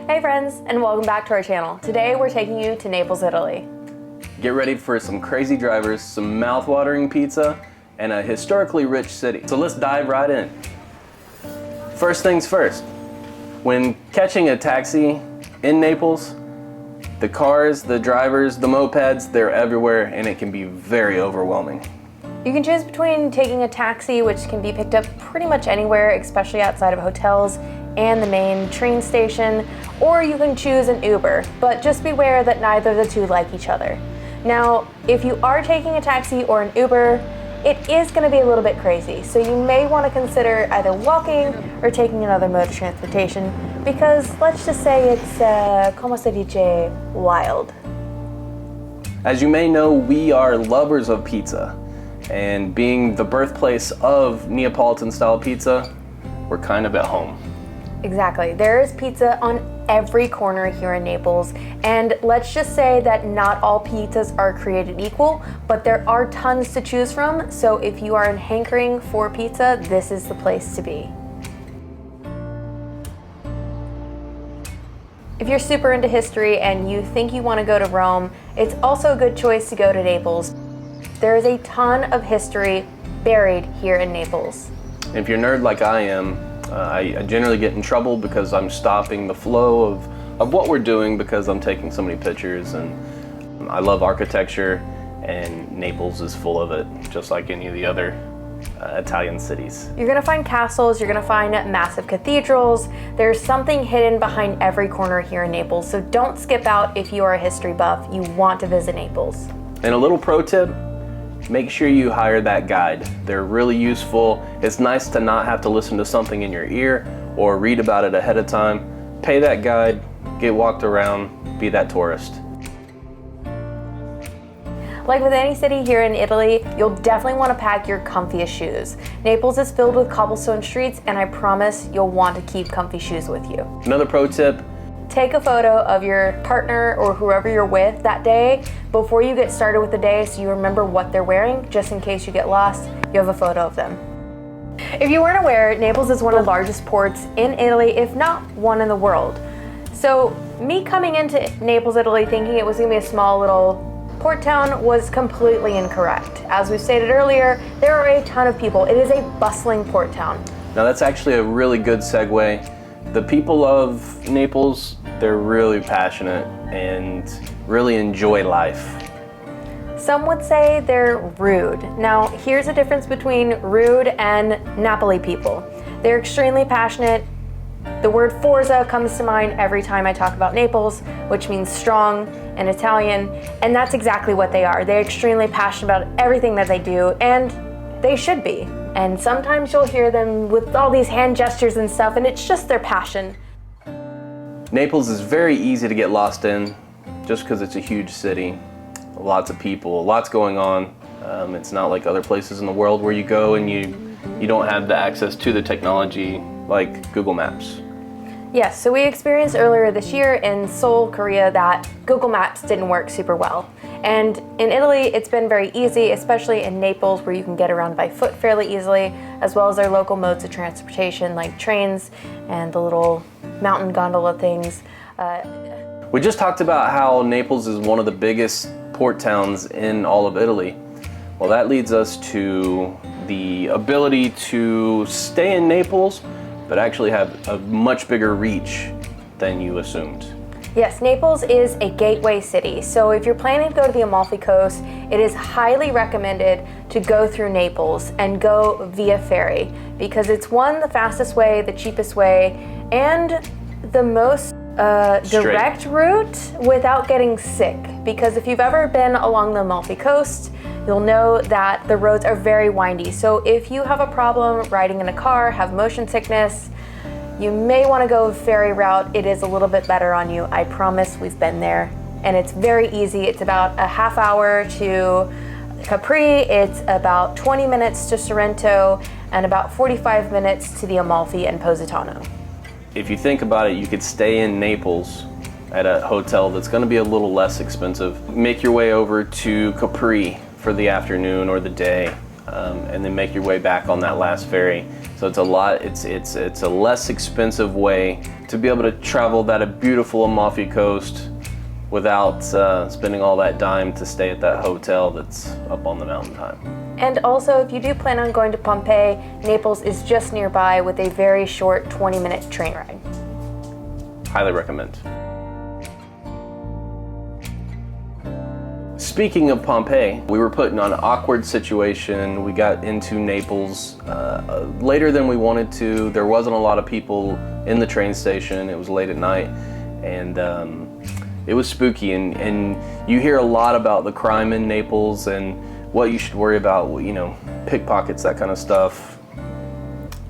Hey friends, and welcome back to our channel. Today we're taking you to Naples, Italy. Get ready for some crazy drivers, some mouth-watering pizza, and a historically rich city. So let's dive right in. First things first, when catching a taxi in Naples, the cars, the drivers, the mopeds, they're everywhere and it can be very overwhelming. You can choose between taking a taxi, which can be picked up pretty much anywhere, especially outside of hotels and the main train station, or you can choose an Uber, but just beware that neither of the two like each other. Now, if you are taking a taxi or an Uber, it is going to be a little bit crazy, so you may want to consider either walking or taking another mode of transportation, because let's just say it's, como se dice, wild. As you may know, we are lovers of pizza, and being the birthplace of Neapolitan-style pizza, we're kind of at home. Exactly. There is pizza on every corner here in Naples, and let's just say that not all pizzas are created equal, but there are tons to choose from, so if you are hankering for pizza, this is the place to be. If you're super into history and you think you want to go to Rome, it's also a good choice to go to Naples. There is a ton of history buried here in Naples. If you're a nerd like I am, I generally get in trouble because I'm stopping the flow of what we're doing because I'm taking so many pictures, and I love architecture and Naples is full of it, just like any of the other Italian cities. You're gonna find castles, you're gonna find massive cathedrals. There's something hidden behind every corner here in Naples, so don't skip out if you are a history buff. You want to visit Naples. And a little pro tip, make sure you hire that guide. They're really useful. It's nice to not have to listen to something in your ear or read about it ahead of time. Pay that guide, get walked around, be that tourist. Like with any city here in Italy, you'll definitely want to pack your comfiest shoes. Naples is filled with cobblestone streets, and I promise you'll want to keep comfy shoes with you. Another pro tip, take a photo of your partner or whoever you're with that day before you get started with the day, so you remember what they're wearing, just in case you get lost, you have a photo of them. If you weren't aware, Naples is one of the largest ports in Italy, if not one in the world. So me coming into Naples, Italy, thinking it was gonna be a small little port town was completely incorrect. As we stated earlier, there are a ton of people. It is a bustling port town. Now that's actually a really good segue. The people of Naples, they're really passionate and really enjoy life. Some would say they're rude. Now, here's the difference between rude and Napoli people. They're extremely passionate. The word forza comes to mind every time I talk about Naples, which means strong in Italian, and that's exactly what they are. They're extremely passionate about everything that they do, and they should be. And sometimes you'll hear them with all these hand gestures and stuff, and it's just their passion. Naples is very easy to get lost in, just because it's a huge city. Lots of people, lots going on. It's not like other places in the world where you go and you don't have the access to the technology like Google Maps. Yes, so we experienced earlier this year in Seoul, Korea, that Google Maps didn't work super well. And in Italy, it's been very easy, especially in Naples, where you can get around by foot fairly easily, as well as their local modes of transportation like trains and the little mountain gondola things. We just talked about how Naples is one of the biggest port towns in all of Italy. Well, that leads us to the ability to stay in Naples, but actually have a much bigger reach than you assumed. Yes, Naples is a gateway city, so if you're planning to go to the Amalfi Coast, it is highly recommended to go through Naples and go via ferry, because it's one, the fastest way, the cheapest way, and the most direct route without getting sick. Because if you've ever been along the Amalfi Coast, you'll know that the roads are very windy. So if you have a problem riding in a car, have motion sickness, you may want to go ferry route. It is a little bit better on you. I promise, we've been there. And it's very easy. It's about a half hour to Capri. It's about 20 minutes to Sorrento and about 45 minutes to the Amalfi and Positano. If you think about it, you could stay in Naples at a hotel that's going to be a little less expensive. Make your way over to Capri for the afternoon or the day. and then make your way back on that last ferry. So it's a lot. It's a less expensive way to be able to travel that beautiful Amalfi Coast without spending all that dime to stay at that hotel that's up on the mountaintop. And also, if you do plan on going to Pompeii, Naples is just nearby with a very short 20-minute train ride. Highly recommend. Speaking of Pompeii, we were put in an awkward situation. We got into Naples later than we wanted to. There wasn't a lot of people in the train station. It was late at night, and it was spooky. And you hear a lot about the crime in Naples and what you should worry about, you know, pickpockets, that kind of stuff.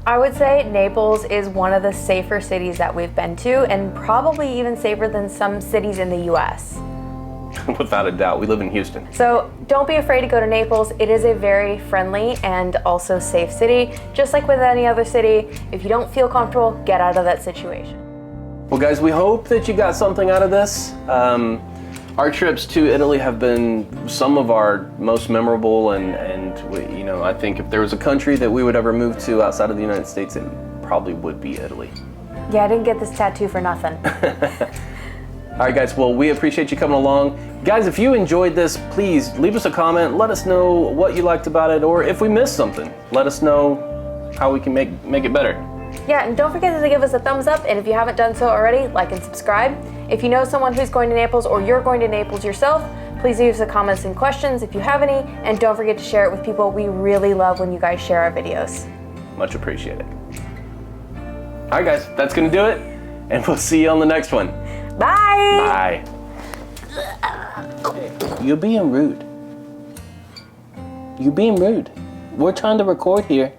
I would say Naples is one of the safer cities that we've been to, and probably even safer than some cities in the US. Without a doubt. We live in Houston. So don't be afraid to go to Naples. It is a very friendly and also safe city. Just like with any other city, if you don't feel comfortable, get out of that situation. Well guys, we hope that you got something out of this. Our trips to Italy have been some of our most memorable, and we, you know, I think if there was a country that we would ever move to outside of the United States, it probably would be Italy. Yeah, I didn't get this tattoo for nothing. All right guys, well, we appreciate you coming along. Guys, if you enjoyed this, please leave us a comment. Let us know what you liked about it, or if we missed something, let us know how we can make it better. Yeah, and don't forget to give us a thumbs up, and if you haven't done so already, like and subscribe. If you know someone who's going to Naples, or you're going to Naples yourself, please leave us the comments and questions if you have any, and don't forget to share it with people. We really love when you guys share our videos. Much appreciated. All right guys, that's gonna do it, and we'll see you on the next one. Bye! Bye. You're being rude. You're being rude. We're trying to record here.